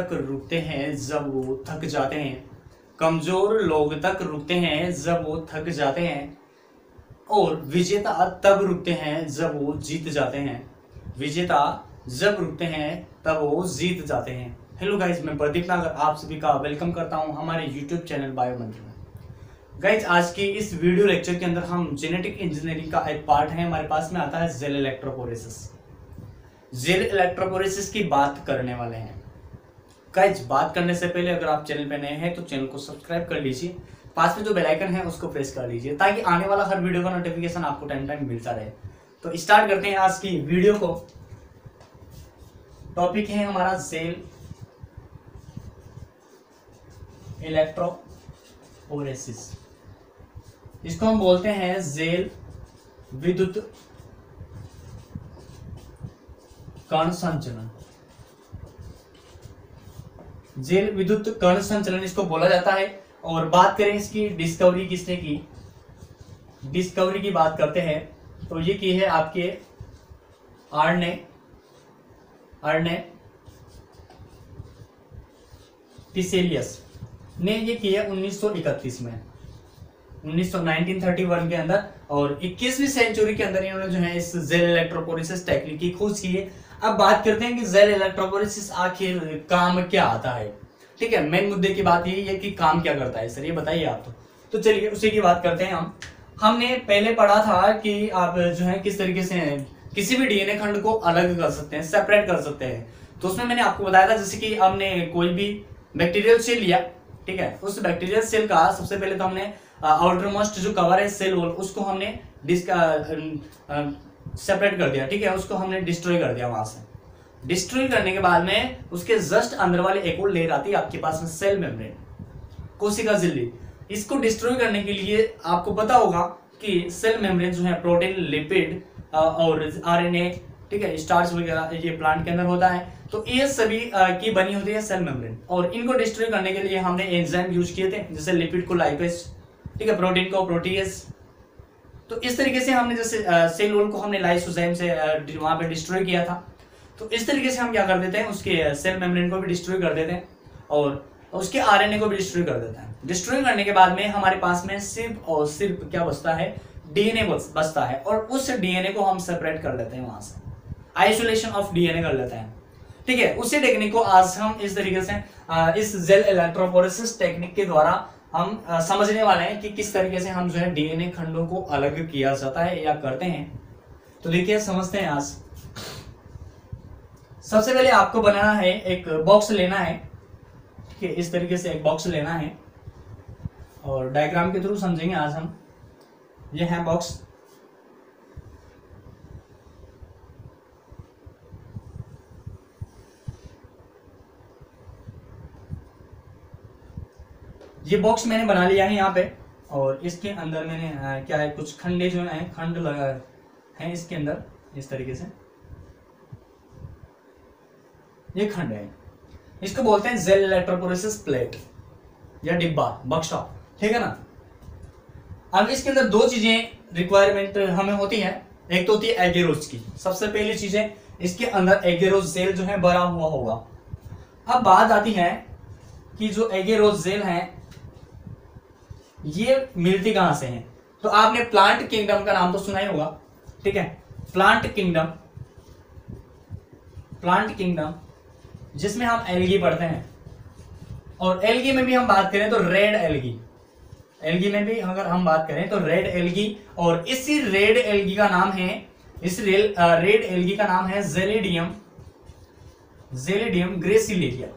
तक रुकते हैं जब वो थक जाते हैं, कमजोर लोग तक रुकते हैं जब वो थक जाते हैं, और विजेता तब रुकते हैं जब वो जीत जाते हैं। विजेता जब रुकते हैं तब वो जीत जाते हैं। हेलो गाइज, मैं प्रदीप नागर आप सभी का वेलकम करता हूं हमारे यूट्यूब चैनल बायो मंत्र में। गाइज, आज की इस वीडियो लेक्चर के अंदर हम जेनेटिक इंजीनियरिंग का एक पार्ट है, हमारे पास में आता है जेल इलेक्ट्रोपोरेसिस। जेल इलेक्ट्रोपोरेसिस की बात करने वाले हैं। गाइज, बात करने से पहले अगर आप चैनल पे नए हैं तो चैनल को सब्सक्राइब कर लीजिए, पास में जो बेल आइकन है उसको प्रेस कर लीजिए ताकि आने वाला हर वीडियो का नोटिफिकेशन आपको टाइम टाइम मिलता रहे। तो स्टार्ट करते हैं आज की वीडियो को। टॉपिक है हमारा जेल इलेक्ट्रोपोरेसिस। इसको हम बोलते हैं जेल विद्युत कण संचलन। जेल विद्युत कण संचलन इसको बोला जाता है। और बात करें इसकी डिस्कवरी किसने की, डिस्कवरी की बात करते हैं तो ये की है आपके आर्ने टिसेलियस ने ये की है 1931 में, 1931 के अंदर। और 21वीं सेंचुरी के अंदर इन्होंने जो है इस जेल इलेक्ट्रोपोरेसिस टेक्निक की खोज की है। अब बात करते हैं कि जेल इलेक्ट्रोपोरेसिस आखिर काम क्या आता है। ठीक है, मेन मुद्दे की बात यही है कि काम क्या करता है सर, ये बताइए आप। तो चलिए उसी की बात करते हैं हमने पहले पढ़ा था कि आप जो है किस तरीके से किसी भी डीएनए खंड को अलग कर सकते हैं, सेपरेट कर सकते हैं। तो उसमें मैंने आपको बताया था जैसे कि हमने कोई भी बैक्टीरियल सेल लिया, ठीक है, उस बैक्टीरियल सेल का सबसे पहले तो हमने आउटर मोस्ट जो कवर है सेल वॉल, उसको हमने सेपरेट कर दिया, ठीक है, उसको हमने डिस्ट्रॉय कर दिया। वहां से डिस्ट्रॉय करने के बाद में उसके जस्ट अंदर वाले एक और लेयर आती है आपके पास में सेल मेम्ब्रेन, कोशिका झिल्ली। इसको डिस्ट्रॉय करने के लिए आपको पता होगा कि सेल मेम्ब्रेन जो है प्रोटीन, लिपिड और आरएनए, ठीक है, स्टार्च वगैरह ये प्लांट के अंदर होता है। तो ये सभी की बनी होती है सेल मेम्ब्रेन। और इनको डिस्ट्रॉय करने के लिए हमने एंजाइम यूज किए थे, जैसे लिपिड को लाइपेज, ठीक है, प्रोटीन को प्रोटीएज। तो इस तरीके से हमने जैसे सेल वॉल को हमने लाइसोजाइम से वहां पे डिस्ट्रॉय किया था। तो इस तरीके से हम क्या कर देते हैं, उसके सेल मेम्ब्रेन को भी डिस्ट्रॉय कर देते हैं और उसके आरएनए को भी डिस्ट्रॉय कर देते हैं। डिस्ट्रॉय करने के बाद में हमारे पास में सिर्फ और सिर्फ क्या बचता है, डीएनए बचता है। और उस डीएनए को हम सेपरेट कर लेते हैं, वहां से आइसोलेशन ऑफ डीएनए कर लेते हैं। ठीक है, उसी टेक्निक को आज हम इस तरीके से इस जेल इलेक्ट्रोपोरेसिस टेक्निक के द्वारा हम समझने वाले हैं कि किस तरीके से हम जो है डीएनए खंडों को अलग किया जाता है या करते हैं। तो देखिए समझते हैं आज। सबसे पहले आपको बनाना है, एक बॉक्स लेना है, ठीक है, इस तरीके से एक बॉक्स लेना है और डायग्राम के थ्रू समझेंगे आज हम। ये है बॉक्स, ये बॉक्स मैंने बना लिया है यहाँ पे। और इसके अंदर मैंने क्या है, कुछ खंडे जो है खंड लगा है इसके अंदर, इस तरीके से ये खंड है। इसको बोलते हैं जेल इलेक्ट्रोपोरेसिस प्लेट या डिब्बा, बक्सा, ठीक है ना। अब इसके अंदर दो चीजें रिक्वायरमेंट हमें होती है। एक तो होती है एगेरोज की। सबसे पहली चीज है इसके अंदर एगेरोज जेल जो है भरा हुआ होगा। अब बात आती है कि जो एगेरोज जेल है ये मिलती कहां से है। तो आपने प्लांट किंगडम का नाम तो सुना ही होगा, ठीक है, प्लांट किंगडम जिसमें हम एल्गी पढ़ते हैं। और एल्गी में भी हम बात करें तो रेड एल्गी में भी अगर हम बात करें तो रेड एल्गी। और इसी रेड एल्गी का नाम है, इस रेड एल्गी का नाम है जेलिडियम ग्रेसिलेरिया।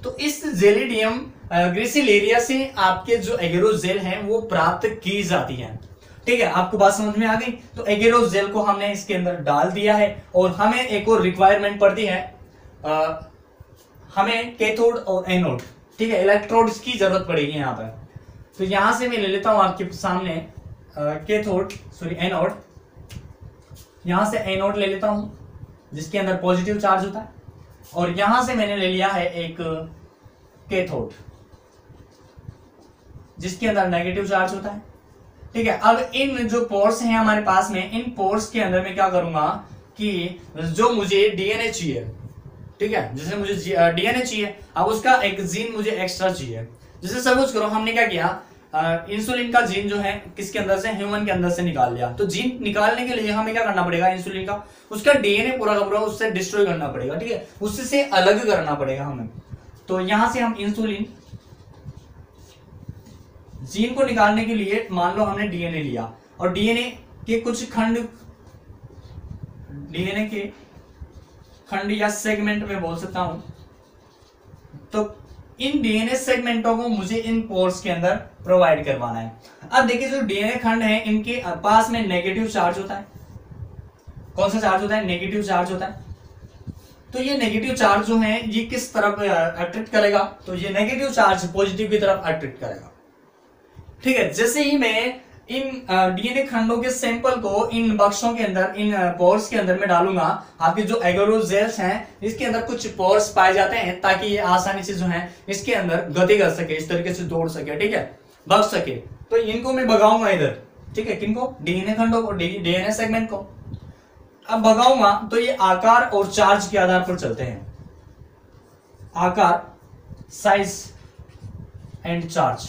तो इस जेलिडियम ग्रेसिलेरिया से आपके जो एगेरोज जेल हैं वो प्राप्त की जाती है। ठीक है, आपको बात समझ में आ गई। तो एगेरोज जेल को हमने इसके अंदर डाल दिया है और हमें एक और रिक्वायरमेंट पड़ती है, हमें कैथोड और एनोड, ठीक है, इलेक्ट्रोड्स की जरूरत पड़ेगी यहाँ पर। तो यहां से मैं ले लेता हूं आपके सामने एनोड। यहां से एनोड ले लेता हूं जिसके अंदर पॉजिटिव चार्ज होता है, और यहां से मैंने ले लिया है एक कैथोड जिसके अंदर नेगेटिव चार्ज होता है। ठीक है, अब इन जो पोर्स हैं हमारे पास में, इन पोर्स के अंदर मैं क्या करूंगा, कि जो मुझे डीएनए चाहिए, ठीक है, जैसे मुझे डीएनए चाहिए, अब उसका एक जीन मुझे एक्स्ट्रा चाहिए। जैसे सपोज करो हमने क्या किया, इंसुलिन का जीन जो है किसके अंदर से, ह्यूमन के अंदर से निकाल लिया। तो जीन निकालने के लिए हमें क्या करना पड़ेगा, इंसुलिन का उसका डीएनए पूरा का पूरा उससे डिस्ट्रॉय करना पड़ेगा, ठीक है, उससे अलग करना पड़ेगा हमें। तो यहां से हम इंसुलिन जीन को निकालने के लिए मान लो हमने डीएनए लिया, और डीएनए के कुछ खंड, डीएनए के खंड या सेगमेंट में बोल सकता हूं, तो इन डीएनए सेगमेंटों को मुझे इन पोर्स के अंदर प्रोवाइड करवाना है। अब देखिए जो डीएनए खंड है इनके पास में नेगेटिव चार्ज होता है। कौन सा चार्ज होता है, नेगेटिव चार्ज होता है। तो ये नेगेटिव चार्ज जो है ये किस तरफ अट्रैक्ट करेगा, तो ये नेगेटिव चार्ज पॉजिटिव की तरफ अट्रैक्ट करेगा, ठीक है। जैसे ही मैं इन डीएनए खंडों के सैंपल को इन बक्सों के अंदर, इन पोर्स के अंदर में डालूंगा, आपके जो एगरोजेल्स हैं इसके अंदर कुछ पोर्स पाए जाते हैं ताकि ये आसानी से जो है इसके अंदर गति कर सके, इस तरीके से दौड़ सके, ठीक है, भग सके। तो इनको मैं भगाऊंगा इधर, ठीक है, किनको, डीएनए खंडों को, डीएनए सेगमेंट को। अब भगाऊंगा तो ये आकार और चार्ज के आधार पर चलते हैं, आकार, साइज एंड चार्ज,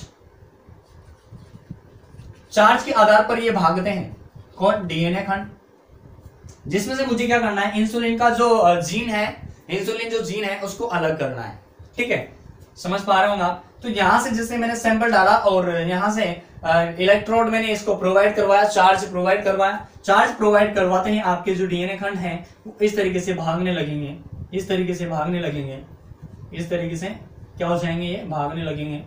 चार्ज के आधार पर ये भागते हैं। कौन, डीएनए खंड, जिसमें से मुझे क्या करना है, इंसुलिन का जो जीन है, इंसुलिन जो जीन है उसको अलग करना है, ठीक है, समझ पा रहे होंगे। तो यहां से जैसे मैंने सैंपल डाला और यहां से इलेक्ट्रोड मैंने इसको प्रोवाइड करवाया, चार्ज प्रोवाइड करवाया, चार्ज प्रोवाइड करवाते हैं आपके जो डीएनए खंड हैं वो इस तरीके से भागने लगेंगे, इस तरीके से भागने लगेंगे, इस तरीके से क्या हो जाएंगे, ये भागने लगेंगे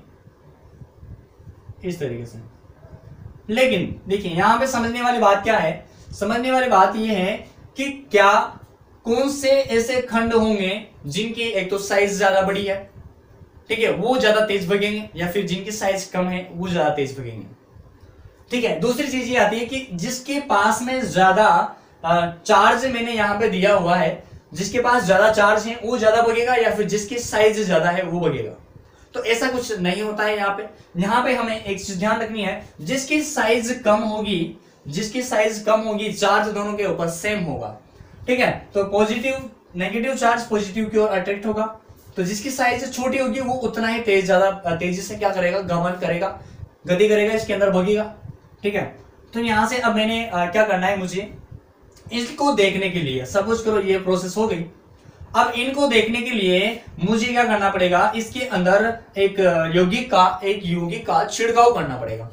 इस तरीके से। लेकिन देखिए यहां पे समझने वाली बात क्या है, समझने वाली बात यह है कि क्या कौन से ऐसे खंड होंगे जिनकी एक तो साइज ज्यादा बड़ी है, ठीक है, वो ज्यादा तेज भगेंगे, या फिर जिनकी साइज कम है वो ज्यादा तेज भगेंगे, ठीक है। दूसरी चीज ये आती है कि जिसके पास में ज्यादा चार्ज मैंने यहां पे दिया हुआ है, जिसके पास ज्यादा चार्ज है वो ज्यादा भगेगा, या फिर जिसकी साइज ज्यादा है वो भगेगा। तो ऐसा कुछ नहीं होता है यहाँ पे हमें एक चीज ध्यान रखनी है, जिसकी साइज कम होगी, जिसकी साइज कम होगी, चार्ज दोनों के ऊपर सेम होगा, ठीक है। तो पॉजिटिव, नेगेटिव चार्ज पॉजिटिव की ओर अट्रैक्ट होगा, तो जिसकी साइज छोटी होगी वो उतना ही तेज, ज्यादा तेजी से क्या करेगा, गमन करेगा, गति करेगा, इसके अंदर भगेगा, ठीक है। तो यहां से अब मैंने क्या करना है, मुझे इसको देखने के लिए, सपोज करो ये प्रोसेस हो गई, अब इनको देखने के लिए मुझे क्या करना पड़ेगा, इसके अंदर एक यौगिक का छिड़काव करना पड़ेगा,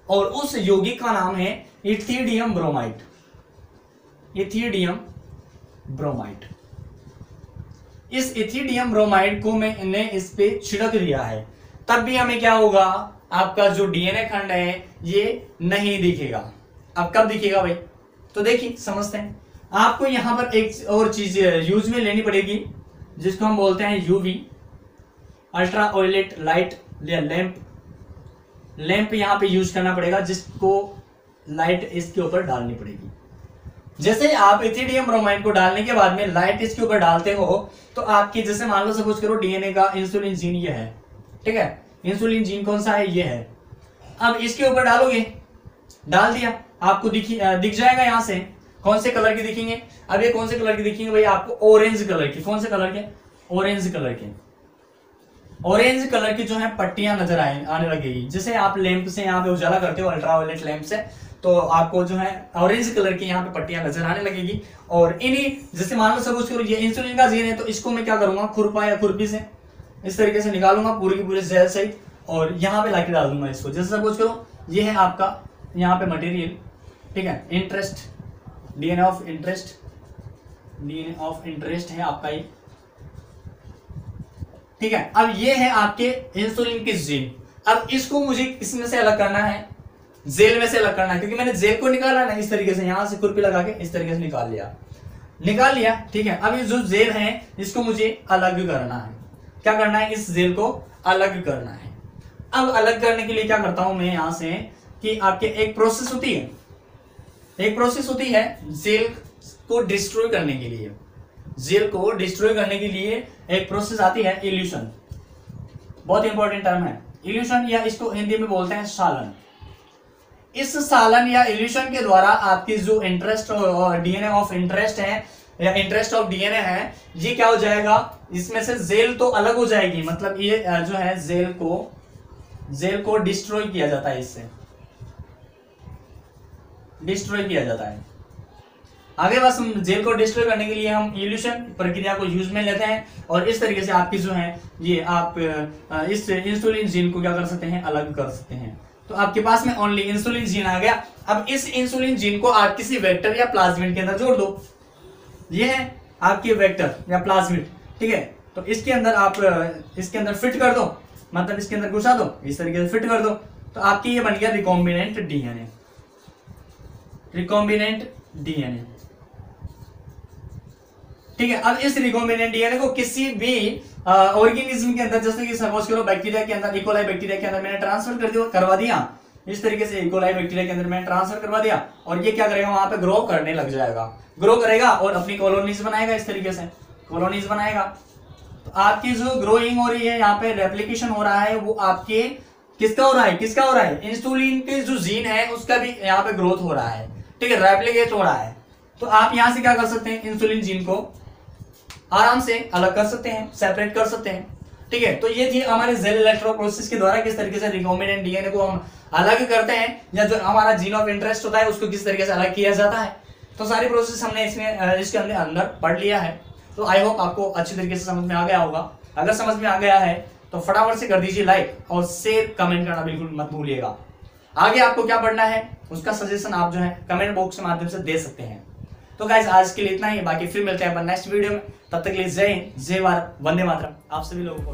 और उस यौगिक का नाम है इथिडियम ब्रोमाइड, इथिडियम ब्रोमाइड। इस इथिडियम ब्रोमाइड को मैंने इस पे छिड़क दिया है, तब भी हमें क्या होगा, आपका जो डीएनए खंड है ये नहीं दिखेगा। अब कब दिखेगा भाई, तो देखिए समझते हैं। आपको यहां पर एक और चीज यूज में लेनी पड़ेगी जिसको हम बोलते हैं यूवी, अल्ट्रा वायलेट लाइट या लैंप यहां पे यूज करना पड़ेगा, जिसको लाइट इसके ऊपर डालनी पड़ेगी। जैसे आप इथिडियम ब्रोमाइड को डालने के बाद में लाइट इसके ऊपर डालते हो, तो आपकी जैसे मान लो सपोज करो डीएनए का इंसुलिन जीन ये है, ठीक है, इंसुलिन जीन कौन सा है, ये है। अब इसके ऊपर डालोगे, डाल दिया, आपको दिख जाएगा यहां से कौन से कलर के दिखेंगे। अब ये कौन से कलर के दिखेंगे भाई, आपको ऑरेंज कलर के, कौन से कलर के, ऑरेंज कलर के, ऑरेंज कलर की जो है पट्टियां नजर आने लगेगी। जैसे आप लैंप से यहाँ पे उजाला करते हो, अल्ट्रावायलेट लैंप से, तो आपको जो है ऑरेंज कलर की यहाँ पे पट्टियां नजर आने लगेगी। और इन्हीं, जैसे मान लो सपोज करो ये इंसुलिन का जीन है, तो इसको मैं क्या करूंगा, खुरपा या खुरपी से इस तरीके से निकालूंगा पूरी की पूरी जहर सहित, और यहाँ पे लाके डाल दूंगा इसको। जैसे सपोज करो ये है आपका यहाँ पे मटेरियल, ठीक है, interest, DNA of interest, DNA of interest है आपका ये, ठीक है। अब ये है आपके इंसुलिन की जीन। अब इसको मुझे इसमें से अलग करना है, जेल में से अलग करना है, क्योंकि मैंने जेल को निकाला ना इस तरीके से, यहां से खुरपी लगा के इस तरीके से निकाल लिया, ठीक है। अब ये जो जेल है इसको मुझे अलग करना है, क्या करना है, इस जेल को अलग करना है। अब अलग करने के लिए क्या करता हूं मैं यहां से, कि आपके एक प्रोसेस होती है जेल को डिस्ट्रॉय करने के लिए, जेल को डिस्ट्रॉय करने के लिए एक प्रोसेस आती है, इल्यूशन, बहुत इंपॉर्टेंट टर्म है इल्यूशन, या इसको हिंदी में बोलते हैं सालन। इस सालन या इल्यूशन के द्वारा आपकी जो इंटरेस्ट और डीएनए ऑफ इंटरेस्ट है या इंटरेस्ट ऑफ डीएनए है, ये क्या हो जाएगा, इसमें से जेल तो अलग हो जाएगी, मतलब ये जो है जेल को डिस्ट्रॉय किया जाता है, इससे डिस्ट्रॉय किया जाता है। आगे बस हम जेल को डिस्ट्रॉय करने के लिए हम इल्यूशन प्रक्रिया को यूज में लेते हैं और इस तरीके से आपकी जो है ये आप इस इंसुलिन जीन को क्या कर सकते हैं, अलग कर सकते हैं। तो आपके पास में ओनली इंसुलिन जीन आ गया। अब इस इंसुलिन जीन को आप किसी वेक्टर या प्लाज्मिड के अंदर जोड़ दो। ये है आपके वेक्टर या प्लाज्मिड, ठीक है। तो इसके अंदर आप इसके अंदर फिट कर दो, मतलब इसके अंदर घुसा दो, इस तरीके से फिट कर दो, तो आपकी ये बन गया रिकॉम्बिनेंट डीएनए। रिकॉम्बिनेंट डीएनए, ठीक है। अब इस रिकॉम्बिनेंट डीएनए को किसी भी ऑर्गेनिज्म के अंदर, जैसे कि सपोज करो बैक्टीरिया के अंदर, इकोलाई बैक्टीरिया के अंदर मैंने ट्रांसफर करवा दिया, इस तरीके से इकोलाई बैक्टीरिया के अंदर मैंने ट्रांसफर करवा दिया और ये क्या करेगा, वहां पे ग्रो करने लग जाएगा, ग्रो करेगा और अपनी कॉलोनीज बनाएगा, इस तरीके से कॉलोनीज बनाएगा। तो आपकी जो ग्रोइंग हो रही है, यहाँ पे रेप्लिकेशन हो रहा है, वो आपके किसका हो रहा है, किसका हो रहा है, इंसुलिन के जो जीन है उसका भी यहाँ पे ग्रोथ हो रहा है, ठीक है, रेप्लिकेट हो रहा है। तो आप यहाँ से क्या कर सकते हैं, इंसुलिन जीन को आराम से अलग कर सकते हैं, सेपरेट कर सकते हैं, ठीक है। तो ये थी हमारे जेल इलेक्ट्रो प्रोसेस के द्वारा किस तरीके से रिकॉम्बिनेंट डीएनए को हम अलग करते हैं, या जो हमारा जीन ऑफ इंटरेस्ट होता है उसको किस तरीके से अलग किया जाता है। तो सारी प्रोसेस हमने इसमें इसके अंदर पढ़ लिया है। तो आई होप आपको अच्छी तरीके से समझ में आ गया होगा। अगर समझ में आ गया है तो फटाफट से कर दीजिए लाइक और शेयर कमेंट करना बिल्कुल मत भूलिएगा। आगे आपको क्या पढ़ना है उसका सजेशन आप जो है कमेंट बॉक्स के माध्यम से दे सकते हैं। तो गाइस आज के लिए इतना ही, बाकी फिर मिलते हैं अपन नेक्स्ट वीडियो में। तब तक के लिए जय हिंद, जय भारत, वंदे मातरम। आप सभी लोगों को